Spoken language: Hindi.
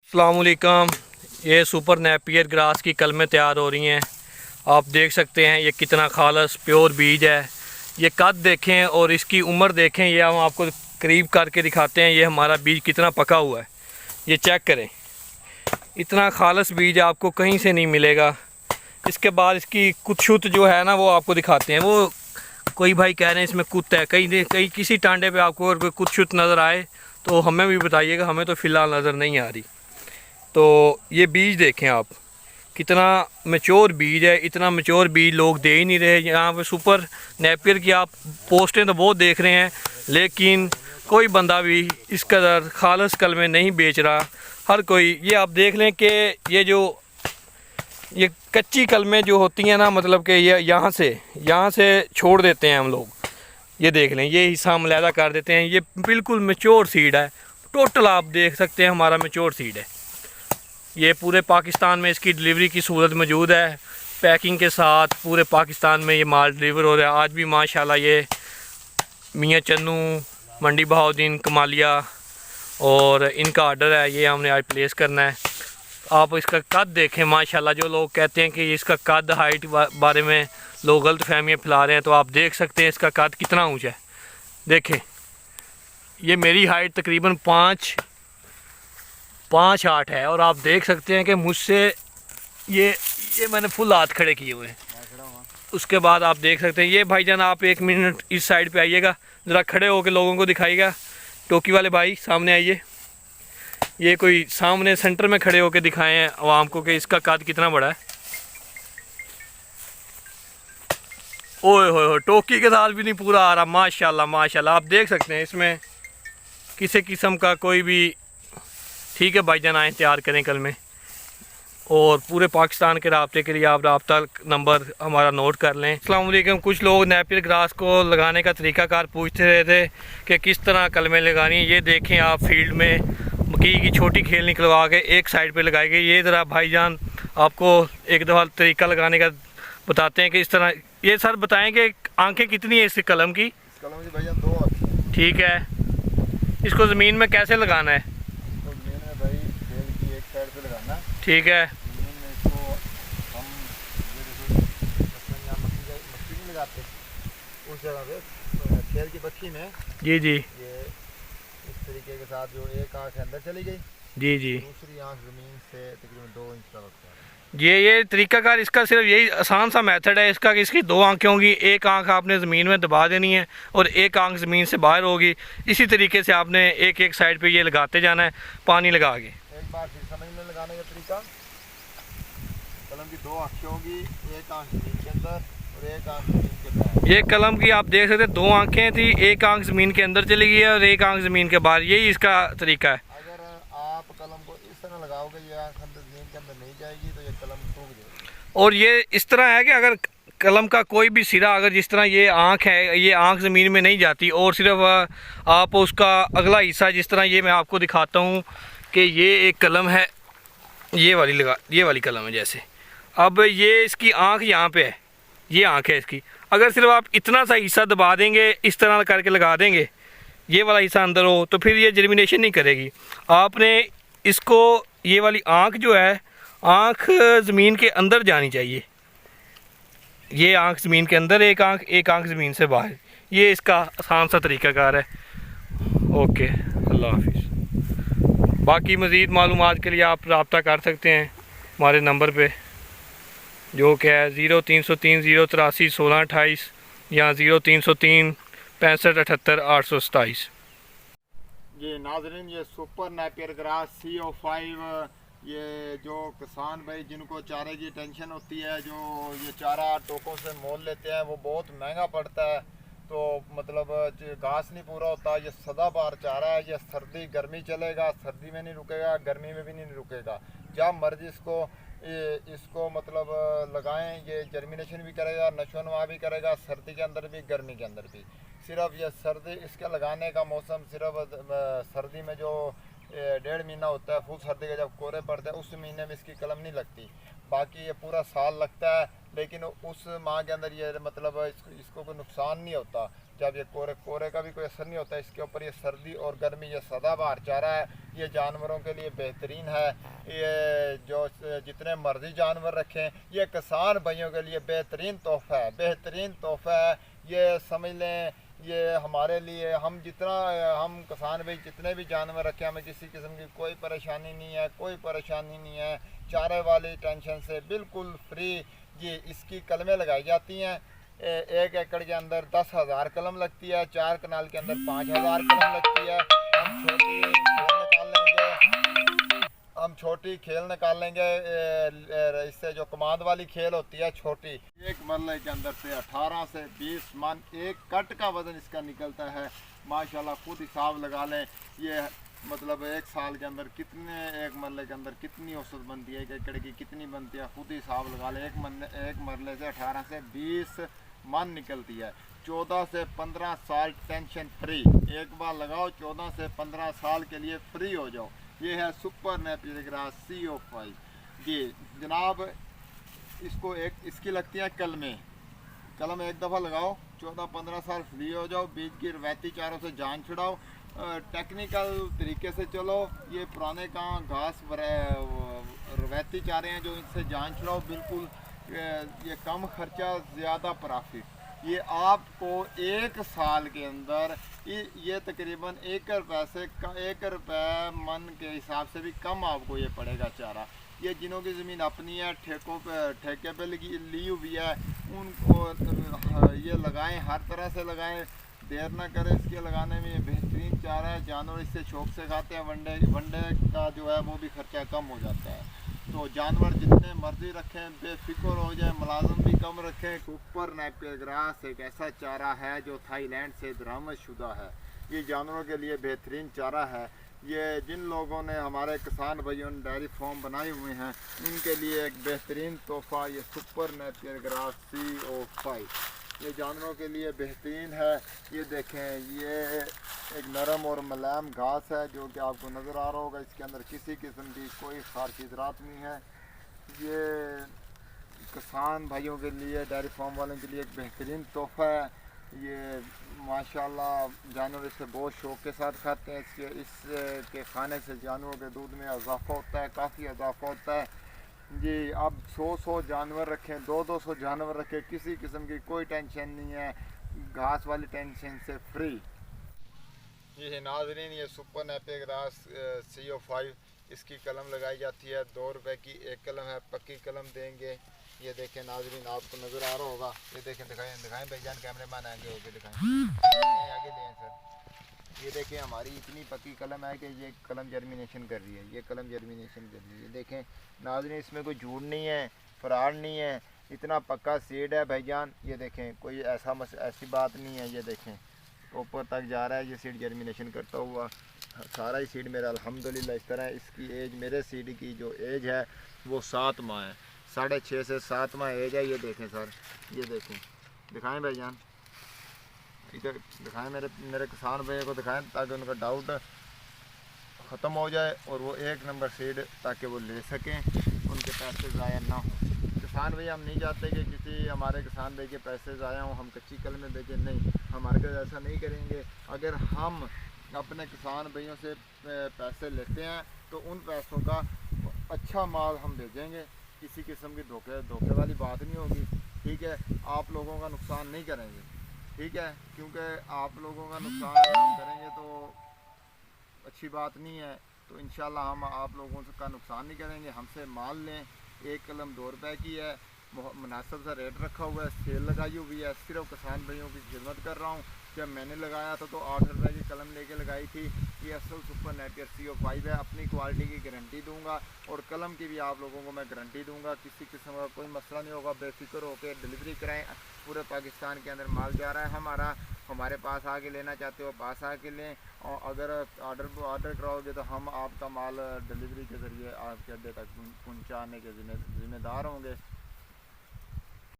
अस्सलामुअलैकुम। ये सुपर नेपियर ग्रास की कलमें तैयार हो रही हैं। आप देख सकते हैं ये कितना खालस प्योर बीज है। ये कद देखें और इसकी उम्र देखें। ये हम आपको करीब करके दिखाते हैं। ये हमारा बीज कितना पका हुआ है, ये चेक करें। इतना खालस बीज आपको कहीं से नहीं मिलेगा। इसके बाद इसकी कुछुत जो है ना, वो आपको दिखाते हैं। वो कोई भाई कह रहे हैं इसमें कुत है, कहीं किसी टांडे पे आपको अगर कुछुत नज़र आए तो हमें भी बताइएगा। हमें तो फ़िलहाल नज़र नहीं आ रही। तो ये बीज देखें आप, कितना मैच्योर बीज है। इतना मैच्योर बीज लोग दे ही नहीं रहे। यहाँ पे सुपर नेपियर की आप पोस्टें तो बहुत देख रहे हैं, लेकिन कोई बंदा भी इस कदर खालस कलमें नहीं बेच रहा। हर कोई ये आप देख लें कि ये कच्ची कलमें जो होती हैं ना, मतलब कि ये यहाँ से छोड़ देते हैं हम लोग। ये देख लें, ये हिस्सा हम अलहदा कर देते हैं। ये बिल्कुल मैच्योर सीड है। टोटल आप देख सकते हैं हमारा मैच्योर सीड है। ये पूरे पाकिस्तान में इसकी डिलीवरी की सूरत मौजूद है। पैकिंग के साथ पूरे पाकिस्तान में ये माल डिलीवर हो रहा है। आज भी माशाल्लाह ये मियाँ चन्नू, मंडी बहाउद्दीन, कमालिया और इनका ऑर्डर है। ये हमने आज प्लेस करना है। आप इसका कद देखें माशाल्लाह। जो लोग कहते हैं कि इसका कद हाइट बारे में लोग गलत फहमियाँ फैला रहे हैं, तो आप देख सकते हैं इसका कद कितना ऊँचा है। देखें, ये मेरी हाइट तकरीबन 5'8" है, और आप देख सकते हैं कि मुझसे ये मैंने फुल हाथ खड़े किए हुए हैं। उसके बाद आप देख सकते हैं ये भाईजान, आप 1 मिनट इस साइड पे आइएगा, ज़रा खड़े होकर लोगों को दिखाइएगा। टोकी वाले भाई सामने आइए। ये कोई सामने सेंटर में खड़े होकर दिखाएं आवाम को कि इसका कद कितना बड़ा है। ओए होए, टोकी के साथ भी नहीं पूरा आ रहा। माशाल्लाह माशाल्लाह, आप देख सकते हैं इसमें किसी किस्म का कोई भी। ठीक है भाईजान, आए तैयार करें कल में। और पूरे पाकिस्तान के राब्ते के लिए आप राब्ता नंबर हमारा नोट कर लें। अस्सलाम वालेकुम। कुछ लोग नेपियर ग्रास को लगाने का तरीकाकार पूछते रहे थे कि किस तरह कलमें लगानी है। ये देखें आप, फील्ड में मकई की छोटी खेल निकलवा के एक साइड पे लगाई गई। ये ज़रा भाईजान आपको एक दफ़ा तरीका लगाने का बताते हैं कि इस तरह। ये सर बताएं कि आंखें कितनी है इस कलम की? कलम की भाईजान 2 ठीक है। इसको ज़मीन में कैसे लगाना है? तो ज़मीन में भाई खेल की एक साइड पे लगाना। ठीक है। ज़मीन में इसको हम मक्खी नहीं लगाते, उस जगह पे खेल की बक्की में जी जी ये इस तरीके के साथ जो एक आँख अंदर चली गई, जी जी। दूसरी आँख ज़मीन से तकरीबन 2 इंच का रखता है। ये तरीकाकार इसका सिर्फ यही आसान सा मेथड है इसका कि इसकी 2 आंखें होंगी। एक आंख आपने ज़मीन में दबा देनी है और एक आंख ज़मीन से बाहर होगी। इसी तरीके से आपने एक एक साइड पे ये लगाते जाना है, पानी लगा के। एक बार फिर समझ में लगाने का तरीका। कलम की 2 आँखें होगी, एक आँख ज़मीन के अंदर और एक आँख ज़मीन के बाहर। ये कलम की आप देख सकते हैं 2 आंखें थी, एक आंख ज़मीन के अंदर चली गई है और एक आंख ज़मीन के बाहर। यही इसका तरीका है। अगर आप कलम को इस तरह लगाओगे, ये आँख अंदर ज़मीन के अंदर नहीं जाएगी तो ये कलम सूख जाएगी। और ये इस तरह है कि अगर कलम का कोई भी सिरा, अगर जिस तरह ये आँख है, ये आँख ज़मीन में नहीं जाती, और सिर्फ आप उसका अगला हिस्सा, जिस तरह ये मैं आपको दिखाता हूँ कि ये एक कलम है, ये वाली कलम है जैसे। अब ये इसकी आँख यहाँ पे है, ये आँख है इसकी। अगर सिर्फ आप इतना सा हिस्सा दबा देंगे, इस तरह करके लगा देंगे, ये वाला हिस्सा अंदर हो, तो फिर ये जर्मिनेशन नहीं करेगी। आपने इसको, ये वाली आँख जो है, आँख ज़मीन के अंदर जानी चाहिए। ये आँख ज़मीन के अंदर, एक आँख ज़मीन से बाहर। ये इसका आसान सा तरीकाकार है। ओके, अल्लाह हाफिज़। बाकी मज़ीद मालूमात के लिए आप रब्ता कर सकते हैं हमारे नंबर पे, जो कि है 0303 083 1628 या 0303 65 78 827। ये नाजरीन, ये सुपर नेपियर ग्रास CO5, ये जो किसान भाई जिनको चारे की टेंशन होती है, जो ये चारा टोकों से मोल लेते हैं, वो बहुत महंगा पड़ता है। तो मतलब घास नहीं पूरा होता। ये सदाबहार चारा है। ये सर्दी गर्मी चलेगा, सर्दी में नहीं रुकेगा, गर्मी में भी नहीं रुकेगा। जब मर्जी इसको मतलब लगाएं, ये जर्मिनेशन भी करेगा, नशोनुमा भी करेगा, सर्दी के अंदर भी गर्मी के अंदर भी। सिर्फ ये सर्दी, इसके लगाने का मौसम सिर्फ सर्दी में जो 1.5 महीना होता है फुल सर्दी का, जब कोरे पड़ते हैं उस महीने में इसकी कलम नहीं लगती। बाकी ये पूरा साल लगता है, लेकिन उस माह के अंदर ये मतलब इसको कोई नुकसान नहीं होता। जब ये कोरे का भी कोई असर नहीं होता इसके ऊपर। ये सर्दी और गर्मी, ये सदाबहार चारा है, ये जानवरों के लिए बेहतरीन है। ये जो जितने मर्जी जानवर रखें, ये किसान भाइयों के लिए बेहतरीन तोहफा है, बेहतरीन तोहफा है। ये समझ लें ये हमारे लिए, हम किसान भाई जितने भी जानवर रखें, हमें किसी किस्म की कोई परेशानी नहीं है, कोई परेशानी नहीं है। चारे वाली टेंशन से बिल्कुल फ्री ये इसकी कलमें लगाई जाती हैं। 1 एकड़ के अंदर 10,000 कलम लगती है, 4 कनाल के अंदर 5,000 कलम लगती है। हम छोटी खेल निकाल लेंगे इससे, जो कमांड वाली खेल होती है छोटी। एक मरले के अंदर से 18 से 20 मन एक कट का वजन इसका निकलता है। माशाल्लाह खुद हिसाब लगा लें ये मतलब 1 साल के अंदर कितने, एक मरले के अंदर कितनी औसत बनती है, 1 एकड़ की कितनी बनती है, खुद हिसाब लगा लें। एक मरले से 18 से 20 मन निकलती है। 14 से 15 साल टेंशन फ्री, एक बार लगाओ 14 से 15 साल के लिए फ्री हो जाओ। ये है सुपर नेपियर ग्रास CO5 जी जनाब। इसको इसकी लगती है कलम एक दफ़ा लगाओ, 14-15 साल फ्री हो जाओ। बीज की रवायती चारों से जान छुड़ाओ, टेक्निकल तरीके से चलो। ये पुराने घास रवायती चारे हैं जो इनसे जान छुड़ाओ बिल्कुल। ये कम खर्चा ज़्यादा प्रॉफिट। ये आपको 1 साल के अंदर ये तकरीबन 1 रुपये मन के हिसाब से भी कम आपको ये पड़ेगा चारा। ये जिन्हों की ज़मीन अपनी है, ठेके पे ली हुई है, उनको ये लगाएं, हर तरह से लगाएं, देर ना करें इसके लगाने में। ये बेहतरीन चारा है, जानवर इससे शौक से खाते हैं। वनडे का जो है वो भी खर्चा कम हो जाता है। तो जानवर जितने मर्जी रखें, बेफिक्र हो जाए, मुलाजम भी कम रखें। सुपर नेपियर ग्रास एक ऐसा चारा है जो थाईलैंड से दरामद शुदा है। ये जानवरों के लिए बेहतरीन चारा है। ये जिन लोगों ने, हमारे किसान भाइयों ने डेयरी फार्म बनाए हुए हैं, उनके लिए एक बेहतरीन तोहफा ये सुपर नेपियर ग्रास CO5 ये जानवरों के लिए बेहतरीन है। ये देखें, ये एक नरम और मुलायम घास है जो कि आपको नज़र आ रहा होगा। इसके अंदर किसी किस्म की कोई खारशी ज़रात नहीं है। ये किसान भाइयों के लिए, डेयरी फार्म वालों के लिए एक बेहतरीन तोहफा है। ये माशाल्लाह जानवर इसे बहुत शौक़ के साथ खाते हैं। इसके खाने से जानवरों के दूध में इजाफ़ा होता है, काफ़ी इजाफ़ा होता है जी। अब 100 जानवर रखें, 200 जानवर रखें, किसी किस्म की कोई टेंशन नहीं है, घास वाली टेंशन से फ्री। ये है नाज़रीन, ये सुपर नेपियर ग्रास CO5 इसकी कलम लगाई जाती है। 2 रुपए की एक कलम है, पक्की कलम देंगे। ये देखें नाज़रीन, आपको नज़र आ रहा होगा। ये देखें, दिखाएं भाईजान, कैमरामैन आगे होके दिखाएं, आगे लें सर। ये देखें हमारी इतनी पक्की कलम है कि ये कलम जर्मिनेशन कर रही है, ये कलम जर्मिनेशन कर रही है। ये देखें नाज़रीन, इसमें कोई झूठ नहीं है, फराड नहीं है, इतना पक्का सीड है भाईजान। ये देखें, कोई ऐसी बात नहीं है। ये देखें ऊपर तक जा रहा है ये सीड जर्मिनेशन करता हुआ। सारा ही सीड मेरा अल्हम्दुलिल्लाह इस तरह है। इसकी एज, मेरे सीड की जो एज है वो 7 माह है, 6.5 से 7 माह एज है। ये देखें सर, ये देखें, दिखाएं भाईजान, इधर दिखाएं, मेरे किसान भाइयों को दिखाएं ताकि उनका डाउट ख़त्म हो जाए और वो 1 नंबर सीड ताकि वो ले सकें, उनके पैसे ज़ाया ना हो। किसान भाई हम नहीं चाहते कि किसी हमारे किसान भाई के पैसे ज़ाया हों, हम कच्ची कलमें बेचें, नहीं, हमारे पास ऐसा नहीं करेंगे। अगर हम अपने किसान भाइयों से पैसे लेते हैं तो उन पैसों का अच्छा माल हम भेजेंगे, किसी किस्म की धोखे वाली बात नहीं होगी। ठीक है, आप लोगों का नुकसान नहीं करेंगे, ठीक है, क्योंकि आप लोगों का नुकसान अगर हम करेंगे तो अच्छी बात नहीं है। तो इंशाल्लाह हम आप लोगों का नुकसान नहीं करेंगे। हमसे माल लें, एक कलम 2 रुपए की है, मुनासिब सा रेट रखा हुआ है, सेल लगाई हुई है। सिर्फ किसान भाइयों की खिदमत कर रहा हूँ। जब मैंने लगाया था तो 8 रुपए की कलम लेके लगाई थी। ये असल सुपर नेपियर CO5 है। अपनी क्वालिटी की गारंटी दूंगा और कलम की भी आप लोगों को मैं गारंटी दूंगा। किसी किस्म का कोई मसला नहीं होगा, बेफिक्र होकर डिलीवरी कराएं। पूरे पाकिस्तान के अंदर माल जा रहा है हमारे पास आके लेना चाहते हो पास आके लें, और अगर ऑर्डर कराओगे तो हम आपका माल डिलीवरी के ज़रिए आपके अड्डे तक पहुँचाने के ज़िम्मेदार होंगे।